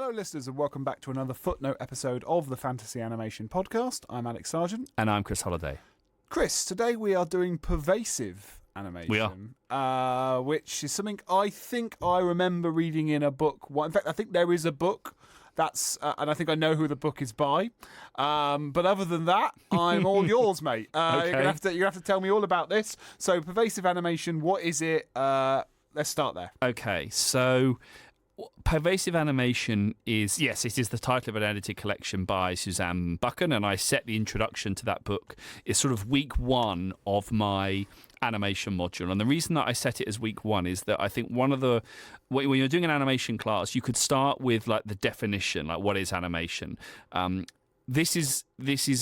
Hello, listeners, and welcome back to another Footnote episode of the Fantasy Animation Podcast. I'm Alex Sargent. And I'm Chris Holliday. Chris, today we are doing pervasive animation. We are. Which is something I think I remember reading in a book. In fact, I think there is a book that's, and I think I know who the book is by. But other than that, I'm all yours, mate. Okay. You're gonna have to tell me all about this. So, pervasive animation, what is it? Let's start there. Okay, so Pervasive Animation is, yes, it is the title of an edited collection by Suzanne Buchan, and I set the introduction to that book is sort of week one of my animation module. And the reason that I set it as week one is that I think when you're doing an animation class, you could start with like the definition, like what is animation. This is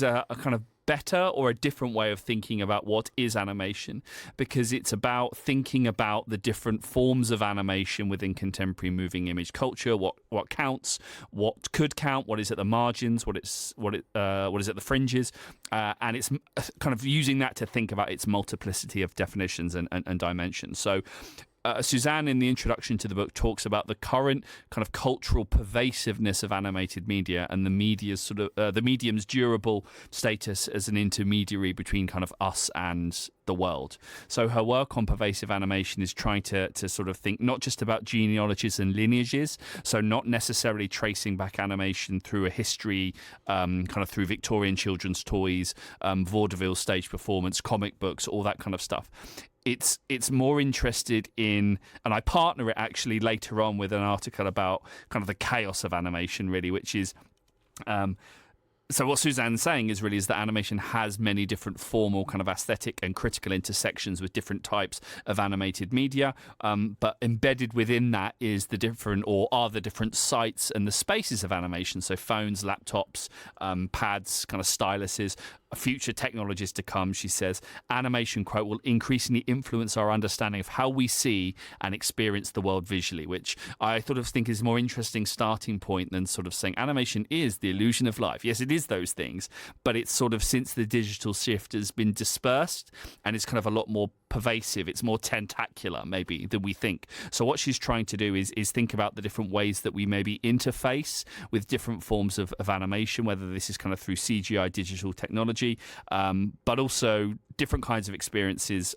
a kind of better or a different way of thinking about what is animation, because it's about thinking about the different forms of animation within contemporary moving image culture, what counts, what could count, what is at the margins, what is at the fringes, and it's kind of using that to think about its multiplicity of definitions and dimensions. So Suzanne, in the introduction to the book, talks about the current kind of cultural pervasiveness of animated media and the media's sort of the medium's durable status as an intermediary between kind of us and the world. So her work on pervasive animation is trying to sort of think not just about genealogies and lineages, so not necessarily tracing back animation through a history, kind of through Victorian children's toys, vaudeville stage performance, comic books, all that kind of stuff. It's more interested in, and I partner it actually later on with an article about kind of the chaos of animation, really, which is so what Suzanne's saying is that animation has many different formal kind of aesthetic and critical intersections with different types of animated media, but embedded within that is the different sites and the spaces of animation. So phones, laptops, pads, kind of styluses, future technologies to come, she says. Animation, quote, will increasingly influence our understanding of how we see and experience the world visually, which I sort of think is a more interesting starting point than sort of saying animation is the illusion of life. Yes, it is those things, but it's sort of, since the digital shift has been dispersed and it's kind of a lot more pervasive, it's more tentacular maybe than we think. So what she's trying to do is think about the different ways that we maybe interface with different forms of animation, whether this is kind of through CGI digital technology, but also different kinds of experiences.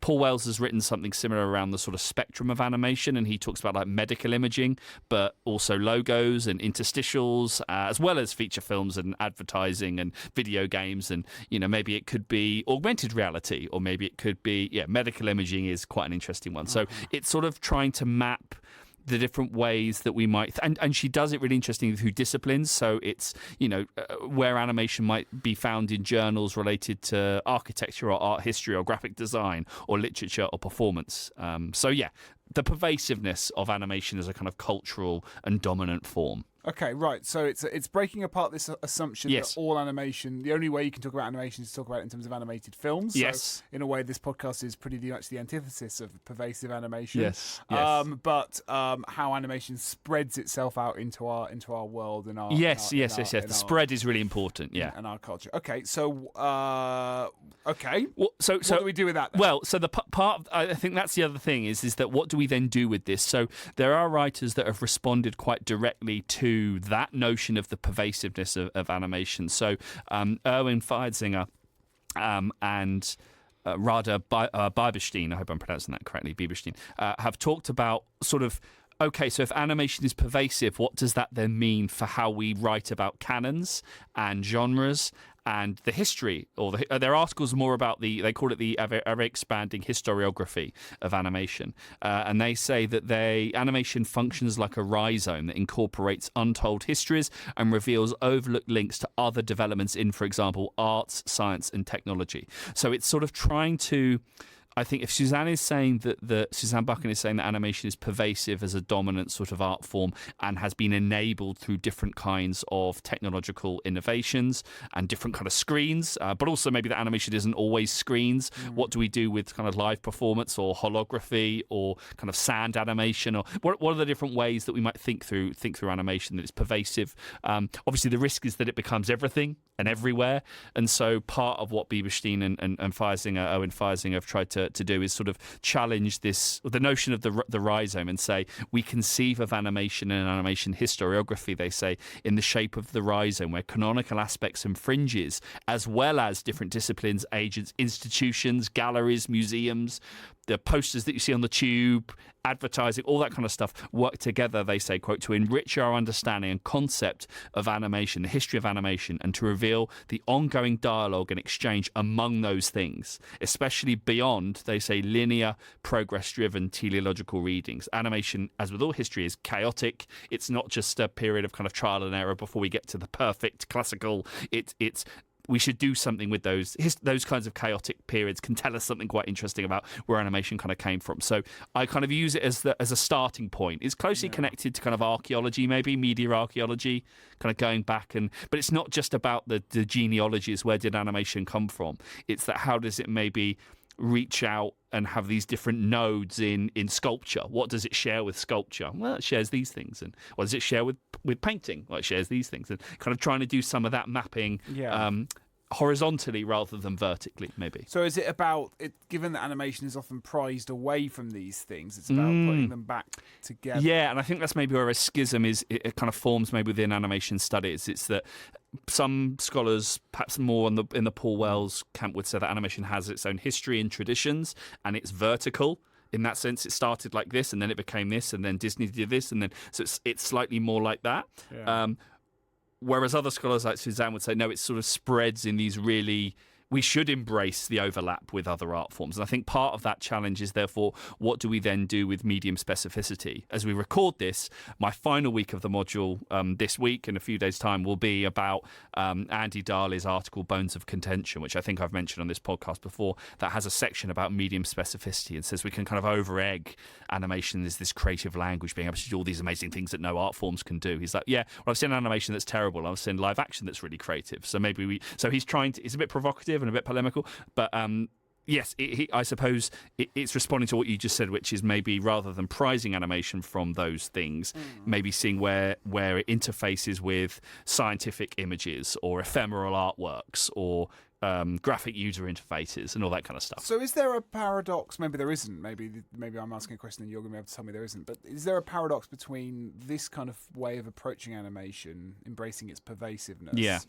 Paul Wells has written something similar around the sort of spectrum of animation, and he talks about like medical imaging, but also logos and interstitials, as well as feature films and advertising and video games. And, you know, maybe it could be augmented reality, or maybe it could be, medical imaging is quite an interesting one. So it's sort of trying to map the different ways that we might, and she does it really interestingly through disciplines. So it's, where animation might be found in journals related to architecture or art history or graphic design or literature or performance. The pervasiveness of animation as a kind of cultural and dominant form. Okay, right. So it's breaking apart this assumption that all animation, the only way you can talk about animation is to talk about it in terms of animated films. Yes. So in a way, this podcast is pretty much the antithesis of pervasive animation. Yes. But how animation spreads itself out into our world and our yes. The spread is really important. Yeah. And our culture. Okay. So okay. Well, so what do we do with that then? Well, so the part I think that's the other thing is that what do we then do with this? So there are writers that have responded quite directly to that notion of the pervasiveness of animation. So Erwin Feidsinger and Rada Bieberstein, I hope I'm pronouncing that correctly, Bieberstein, have talked about sort of, okay, so if animation is pervasive, what does that then mean for how we write about canons and genres and the history? Or their articles more about they call it the ever-expanding historiography of animation. And they say that animation functions like a rhizome that incorporates untold histories and reveals overlooked links to other developments in, for example, arts, science, and technology. So it's sort of trying to, I think if Suzanne is saying Suzanne Buchan is saying that animation is pervasive as a dominant sort of art form and has been enabled through different kinds of technological innovations and different kind of screens, but also maybe that animation isn't always screens. What do we do with kind of live performance or holography or kind of sand animation, or what are the different ways that we might think through animation that is pervasive? Obviously, the risk is that it becomes everything, and everywhere. And so part of what Bieberstein and Owen Feisinger have tried to do is sort of challenge the notion of the rhizome and say we conceive of animation and animation historiography, they say, in the shape of the rhizome, where canonical aspects and fringes, as well as different disciplines, agents, institutions, galleries, museums, the posters that you see on the tube, advertising, all that kind of stuff work together, they say, quote, to enrich our understanding and concept of animation, the history of animation, and to reveal the ongoing dialogue and exchange among those things, especially beyond, they say, linear, progress-driven teleological readings. Animation, as with all history, is chaotic. It's not just a period of kind of trial and error before we get to the perfect classical. It's we should do something with those kinds of chaotic periods can tell us something quite interesting about where animation kind of came from. So I kind of use it as a starting point. It's closely connected to kind of archaeology, maybe media archaeology, kind of going back but it's not just about the genealogies. Where did animation come from? It's that how does it maybe reach out and have these different nodes in sculpture? What does it share with sculpture? Well, it shares these things. And what does it share with painting? Well, it shares these things. And kind of trying to do some of that mapping horizontally rather than vertically, maybe. So is it about it? Given that animation is often prized away from these things, it's about putting them back together. Yeah, and I think that's maybe where a schism is. It kind of forms maybe within animation studies. It's that some scholars, perhaps more in the Paul Wells camp, would say that animation has its own history and traditions, and it's vertical. In that sense, it started like this, and then it became this, and then Disney did this, and then so it's slightly more like that. Yeah. Whereas other scholars like Suzanne would say, no, it sort of spreads in these really... We should embrace the overlap with other art forms. And I think part of that challenge is, therefore, what do we then do with medium specificity? As we record this, my final week of the module this week, in a few days' time, will be about Andy Darley's article, Bones of Contention, which I think I've mentioned on this podcast before, that has a section about medium specificity and says we can kind of over-egg animation as this creative language, being able to do all these amazing things that no art forms can do. He's like, yeah, well, I've seen animation that's terrible. I've seen live action that's really creative. So maybe so he's trying to... It's a bit provocative and a bit polemical, but yes, I suppose it's responding to what you just said, which is maybe rather than prizing animation from those things, maybe seeing where it interfaces with scientific images or ephemeral artworks or graphic user interfaces and all that kind of stuff. So is there a paradox? Maybe there isn't. Maybe I'm asking a question and you're going to be able to tell me there isn't. But is there a paradox between this kind of way of approaching animation, embracing its pervasiveness? Yeah.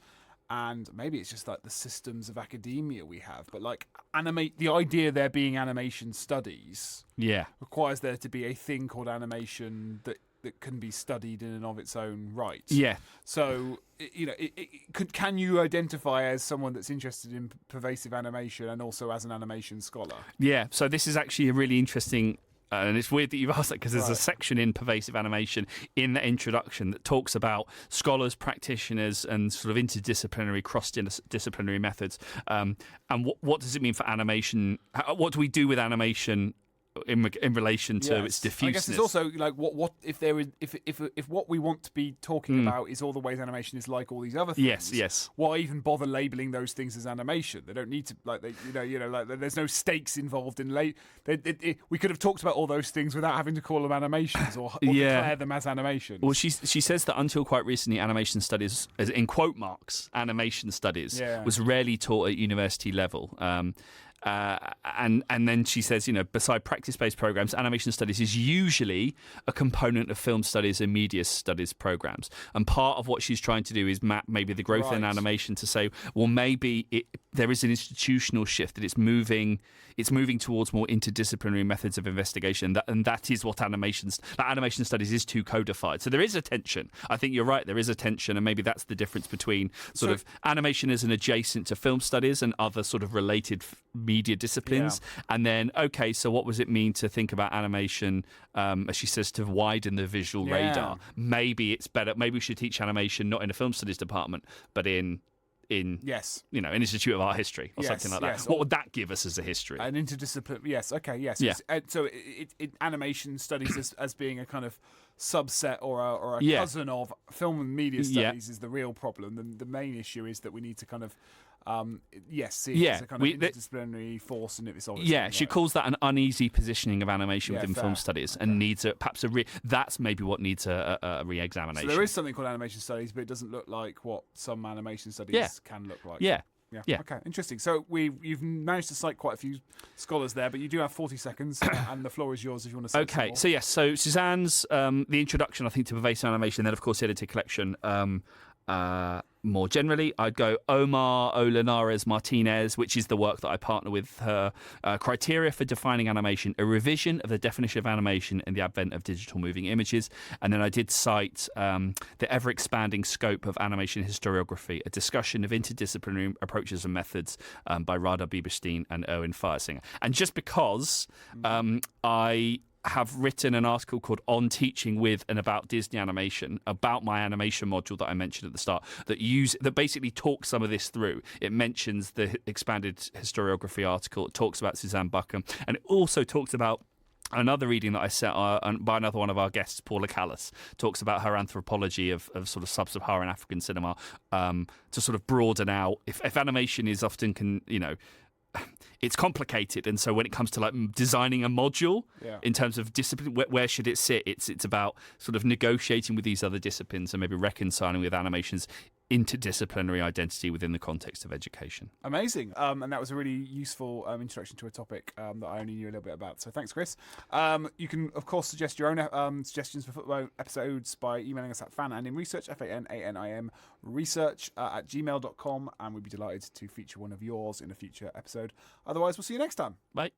And maybe it's just like the systems of academia we have, but like the idea there being animation studies requires there to be a thing called animation that can be studied in and of its own right. Yeah. So, can you identify as someone that's interested in pervasive animation and also as an animation scholar? Yeah. So this is actually a really interesting... and it's weird that you've asked that because there's a section in Pervasive Animation in the introduction that talks about scholars, practitioners, and sort of interdisciplinary, cross-disciplinary methods. And what does it mean for animation? What do we do with animation in relation to its diffuseness? I guess it's also like what if what we want to be talking about is all the ways animation is like all these other things. Yes. Why even bother labeling those things as animation? They don't need to there's no stakes involved in we could have talked about all those things without having to call them animations or declare them as animations. Well, she says that until quite recently, animation studies, as in quote marks, animation studies was rarely taught at university level. And then she says, beside practice-based programs, animation studies is usually a component of film studies and media studies programs. And part of what she's trying to do is map maybe the growth in animation to say, well, maybe there is an institutional shift, that it's moving towards more interdisciplinary methods of investigation, and that is what animation studies is too codified. So there is a tension. I think you're right, there is a tension, and maybe that's the difference between sort of animation as an adjacent to film studies and other sort of related media disciplines. And then, so what does it mean to think about animation, as she says, to widen the visual radar? Maybe it's better. Maybe we should teach animation not in a film studies department, but in an Institute of Art History or something like that. What would that give us as a history? An interdisciplinary. So animation studies as being a kind of subset or a cousin of film and media studies is the real problem. The main issue is that we need to kind of see it as a kind of interdisciplinary force in its own. Yeah, she calls that an uneasy positioning of animation within film studies, and needs that's maybe what needs a re-examination. So there is something called animation studies, but it doesn't look like what some animation studies can look like. Yeah. Okay, interesting. So you've managed to cite quite a few scholars there, but you do have 40 seconds, and the floor is yours if you want to say Okay, so yes, so Suzanne's the introduction, I think, to pervasive animation, then of course the edited collection. More generally, I'd go Omar Olanares Martinez, which is the work that I partner with her. Criteria for defining animation, a revision of the definition of animation and the advent of digital moving images. And then I did cite the ever-expanding scope of animation historiography, a discussion of interdisciplinary approaches and methods by Radha Bieberstein and Erwin Feiersinger. And just because I have written an article called On Teaching With and About Disney Animation, about my animation module that I mentioned at the start, that basically talks some of this through. It mentions the expanded historiography article, it talks about Suzanne Buchan, and it also talks about another reading that I set by another one of our guests, Paula Callas, talks about her anthropology of sort of sub-Saharan African cinema, to sort of broaden out. If animation is often, it's complicated, and so when it comes to like designing a module in terms of discipline, where should it sit? It's about sort of negotiating with these other disciplines and maybe reconciling with animation's interdisciplinary identity within the context of education. Amazing. And that was a really useful introduction to a topic that I only knew a little bit about. So thanks, Chris. You can, of course, suggest your own suggestions for Footnote episodes by emailing us at fanandimresearch, FANANIM research at gmail.com, and we'd be delighted to feature one of yours in a future episode. Otherwise, we'll see you next time. Bye.